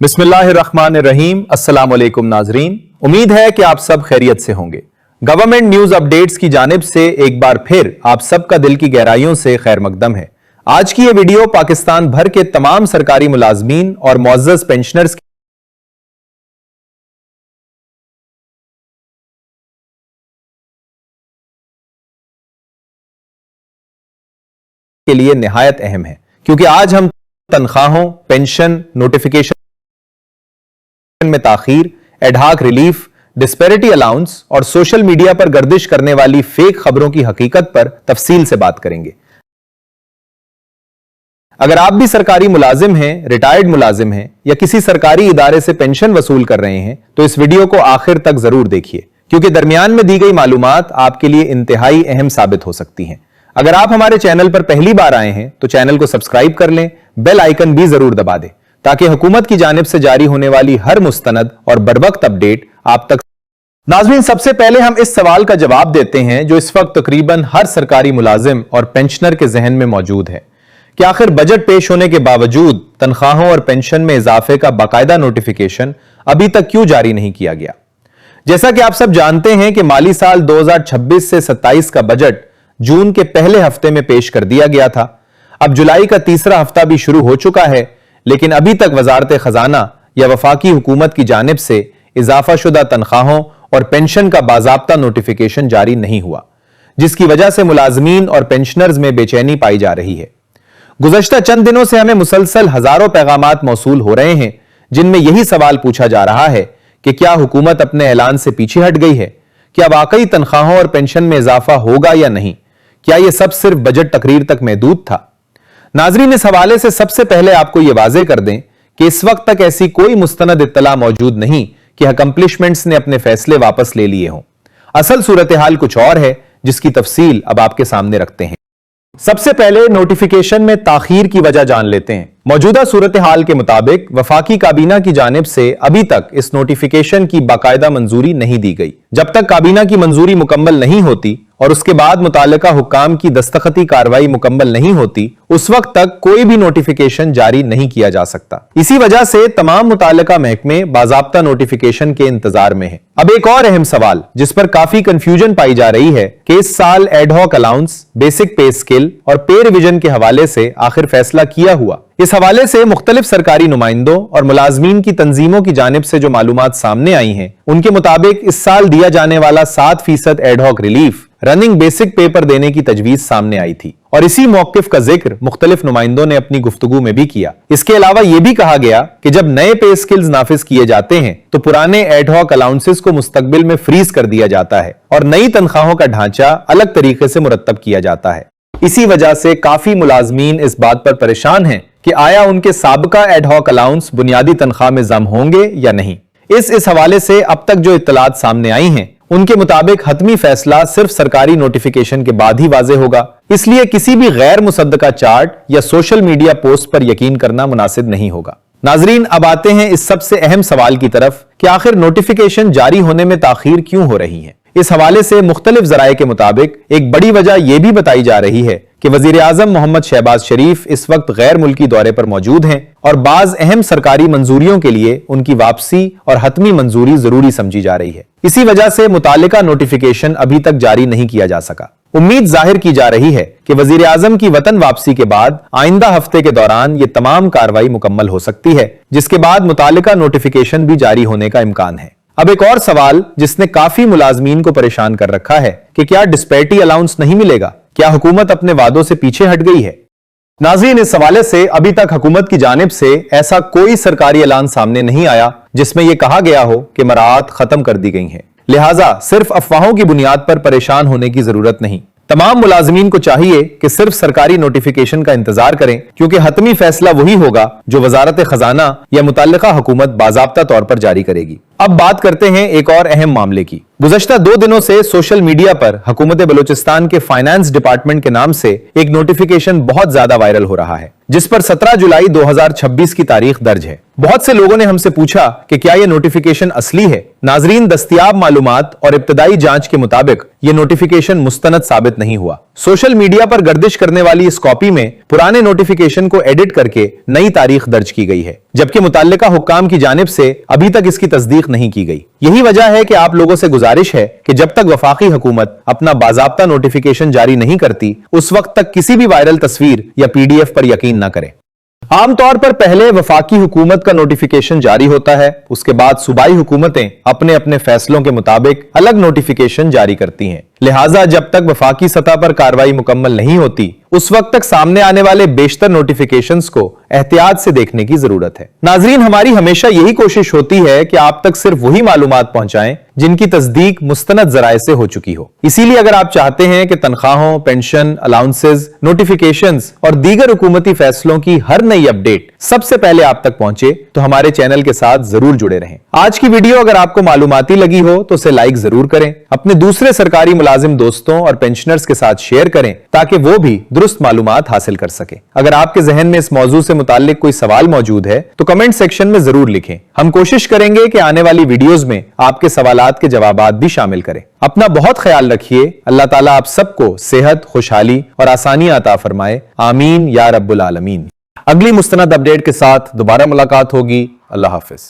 बिस्मिल्लाहिर्रहमानिर्रहीम। अस्सलाम वालेकुम नाजरीन, उम्मीद है कि आप सब खैरियत से होंगे। गवर्नमेंट न्यूज अपडेट्स की जानिब से एक बार फिर आप सबका दिल की गहराइयों से खैर मकदम है। आज की ये वीडियो पाकिस्तान भर के तमाम सरकारी मुलाजमीन और मुअज़्ज़ज़ पेंशनर्स के लिए निहायत अहम है, क्योंकि आज हम तनख्वाहों, पेंशन, नोटिफिकेशन में ताखीर, एडहाक रिलीफ, डिस्पैरिटी अलाउंस और सोशल मीडिया पर गर्दिश करने वाली फेक खबरों की हकीकत पर तफसील से बात करेंगे। अगर आप भी सरकारी मुलाजिम हैं, रिटायर्ड मुलाजिम हैं या किसी सरकारी इदारे से पेंशन वसूल कर रहे हैं तो इस वीडियो को आखिर तक जरूर देखिए, क्योंकि दरमियान में दी गई मालूमात आपके लिए इंतहाई अहम साबित हो सकती हैं। अगर आप हमारे चैनल पर पहली बार आए हैं तो चैनल को सब्सक्राइब कर लें, बेल आइकन भी जरूर दबा दें ताकि हुकूमत की जानिब से जारी होने वाली हर मुस्तनद और बरवक्त अपडेट आप तक। नाज़रीन, सबसे पहले हम इस सवाल का जवाब देते हैं जो इस वक्त तकरीबन हर सरकारी मुलाजिम और पेंशनर के जहन में मौजूद है कि आखिर बजट पेश होने के बावजूद तनख्वाहों और पेंशन में इजाफे का बाकायदा नोटिफिकेशन अभी तक क्यों जारी नहीं किया गया। जैसा कि आप सब जानते हैं कि माली साल 2026 से 27 का बजट जून के पहले हफ्ते में पेश कर दिया गया था। अब जुलाई का तीसरा हफ्ता भी शुरू हो चुका है, लेकिन अभी तक वजारत खजाना या वफाकी हुकूमत की जानिब से इजाफा शुदा तनख्वाहों और पेंशन का बाज़ाब्ता नोटिफिकेशन जारी नहीं हुआ, जिसकी वजह से मुलाजमीन और पेंशनर्स में बेचैनी पाई जा रही है। गुज़श्ता चंद दिनों से हमें मुसलसल हजारों पैगामात मौसूल हो रहे हैं जिनमें यही सवाल पूछा जा रहा है कि क्या हुकूमत अपने ऐलान से पीछे हट गई है? क्या वाकई तनख्वाहों और पेंशन में इजाफा होगा या नहीं? क्या यह सब सिर्फ बजट तकरीर तक महदूद था? नाजरीन, इस हवाले से सबसे पहले आपको यह वाज़ेह कर दें कि इस वक्त तक ऐसी कोई मुस्तनद इत्तला मौजूद नहीं कि अकम्पलिशमेंट्स ने अपने फैसले वापस ले लिए हों। असल सूरत हाल कुछ और है, जिसकी तफसील अब आपके सामने रखते हैं। सबसे पहले नोटिफिकेशन में ताखीर की वजह जान लेते हैं। मौजूदा सूरत हाल के मुताबिक वफाकी काबीना की जानिब से अभी तक इस नोटिफिकेशन की बाकायदा मंजूरी नहीं दी गई। जब तक काबीना की मंजूरी मुकम्मल नहीं होती और उसके बाद मुतालिका हुक्काम की दस्तखती कार्रवाई मुकम्मल नहीं होती, उस वक्त तक कोई भी नोटिफिकेशन जारी नहीं किया जा सकता। इसी वजह से तमाम मुतालिका महकमे बाज़ाब्ता नोटिफिकेशन के इंतजार में हैं। अब एक और अहम सवाल जिस पर काफी कंफ्यूजन पाई जा रही है कि इस साल एडहॉक अलाउंस, बेसिक पे स्केल और पे रिवीजन के हवाले से आखिर फैसला किया हुआ। इस हवाले से मुख्तलिफ सरकारी नुमाइंदों और मुलाजमीन की तंजीमों की जानिब से जो मालूमात सामने आई हैं, उनके मुताबिक इस साल दिया जाने वाला 7% एडहॉक रिलीफ रनिंग बेसिक पे पर देने की तजवीज सामने आई थी और इसी मौकिफ का जिक्र मुख्तलिफ नुमाइंदों ने अपनी गुफ्तगू में भी किया। इसके अलावा यह भी कहा गया कि जब नए पे स्किल्स नाफिज किए जाते हैं तो पुराने एडहॉक अलाउंसेस को मुस्तकबिल में फ्रीज कर दिया जाता है और नई तनख्वाहों का ढांचा अलग तरीके से मुरत्तब किया जाता है। इसी वजह से काफी मुलाजमीन इस बात पर परेशान हैं कि आया उनके साबका एडहॉक अलाउंस बुनियादी तनख्वाह में जम होंगे या नहीं। इस हवाले से अब तक जो इत्तलात सामने आई हैं, उनके मुताबिक हतमी फैसला सिर्फ सरकारी नोटिफिकेशन के बाद ही वाज़ेह होगा। इसलिए किसी भी गैर मुसद्दका चार्ट या सोशल मीडिया पोस्ट पर यकीन करना मुनासिब नहीं होगा। नाजरीन, अब आते हैं इस सबसे अहम सवाल की तरफ कि आखिर नोटिफिकेशन जारी होने में ताखीर क्यों हो रही है। इस हवाले से मुख्तलिफ जराये के मुताबिक एक बड़ी वजह यह भी बताई जा रही है कि वजीर आजम मोहम्मद शहबाज शरीफ इस वक्त गैर मुल्की दौरे पर मौजूद हैं और बाज अहम सरकारी मंजूरियों के लिए उनकी वापसी और हतमी मंजूरी जरूरी समझी जा रही है। इसी वजह से मुतालिका नोटिफिकेशन अभी तक जारी नहीं किया जा सका। उम्मीद जाहिर की जा रही है कि वजीर आजम की वतन वापसी के बाद आइंदा हफ्ते के दौरान ये तमाम कार्रवाई मुकम्मल हो सकती है, जिसके बाद मुतालिका नोटिफिकेशन भी जारी होने का इम्कान है। अब एक और सवाल जिसने काफी मुलाजमीन को परेशान कर रखा है कि क्या डिस्पैरिटी अलाउंस नहीं मिलेगा? क्या हुकूमत अपने वादों से पीछे हट गई है? नाज़रीन, इस हवाले से अभी तक हुकूमत की जानिब से ऐसा कोई सरकारी ऐलान सामने नहीं आया जिसमें यह कहा गया हो कि मराआत खत्म कर दी गई हैं। लिहाजा सिर्फ अफवाहों की बुनियाद पर परेशान होने की जरूरत नहीं। तमाम मुलाजमीन को चाहिए कि सिर्फ सरकारी नोटिफिकेशन का इंतजार करें, क्योंकि हतमी फैसला वही होगा जो वजारत खजाना या मुतल्लिका हुकूमत बाज़ाब्ता तौर पर जारी करेगी। अब बात करते हैं एक और अहम मामले की। गुज़श्ता 2 दिनों से सोशल मीडिया पर हुकूमत बलूचिस्तान के फाइनेंस डिपार्टमेंट के नाम से एक नोटिफिकेशन बहुत ज्यादा वायरल हो रहा है, जिस पर 17 जुलाई 2026 की तारीख दर्ज है। बहुत से लोगों ने हमसे पूछा कि क्या यह नोटिफिकेशन असली है। नाजरीन, दस्तयाब मालूमात और इब्तदाई जांच के मुताबिक यह नोटिफिकेशन मुस्तनद साबित नहीं हुआ। सोशल मीडिया पर गर्दिश करने वाली इस कॉपी में पुराने नोटिफिकेशन को एडिट करके नई तारीख दर्ज की गई है, जबकि मुतल्लिका हुक्काम की जानिब से अभी तक इसकी तस्दीक नहीं की गई। यही वजह है कि आप लोगों से गुजारिश है कि जब तक वफाकी हुकूमत अपना बाज़ाब्ता नोटिफिकेशन जारी नहीं करती, उस वक्त तक किसी भी वायरल तस्वीर या PDF पर यकीन न करें। आमतौर पर पहले वफाकी हुकूमत का नोटिफिकेशन जारी होता है, उसके बाद सूबाई हुकूमतें अपने अपने फैसलों के मुताबिक अलग नोटिफिकेशन जारी करती हैं। लिहाजा जब तक वफाकी सतह पर कार्रवाई मुकम्मल नहीं होती, उस वक्त तक सामने आने वाले बेशतर नोटिफिकेशंस को एहतियात से देखने की जरूरत है। नाजरीन, हमारी हमेशा यही कोशिश होती है कि आप तक सिर्फ वही मालूमात पहुंचाएं जिनकी तस्दीक मुस्तनद जराए से हो चुकी हो। इसीलिए अगर आप चाहते हैं कि तनख्वाहों, पेंशन, अलाउंसेस, नोटिफिकेशंस और दीगर हुकूमती फैसलों की हर नई अपडेट सबसे पहले आप तक पहुंचे, तो हमारे चैनल के साथ जरूर जुड़े रहें। आज की वीडियो अगर आपको मालूमाती लगी हो तो उसे लाइक जरूर करें, अपने दूसरे सरकारी मुलाजिम दोस्तों और पेंशनर्स के साथ शेयर करें ताकि वो भी दुरुस्त मालूमात हासिल कर सके। अगर आपके जहन में इस मौजू से मुताल्लिक कोई सवाल मौजूद है तो कमेंट सेक्शन में जरूर लिखें। हम कोशिश करेंगे कि आने वाली वीडियोस में आपके सवालात के जवाबात भी शामिल करें। अपना बहुत ख्याल रखिए। अल्लाह ताला आप सबको सेहत, खुशहाली और आसानी अता फरमाए। आमीन या रब्बुल आलमीन। अगली मुस्तनद अपडेट के साथ दोबारा मुलाकात होगी। अल्लाह हाफिज।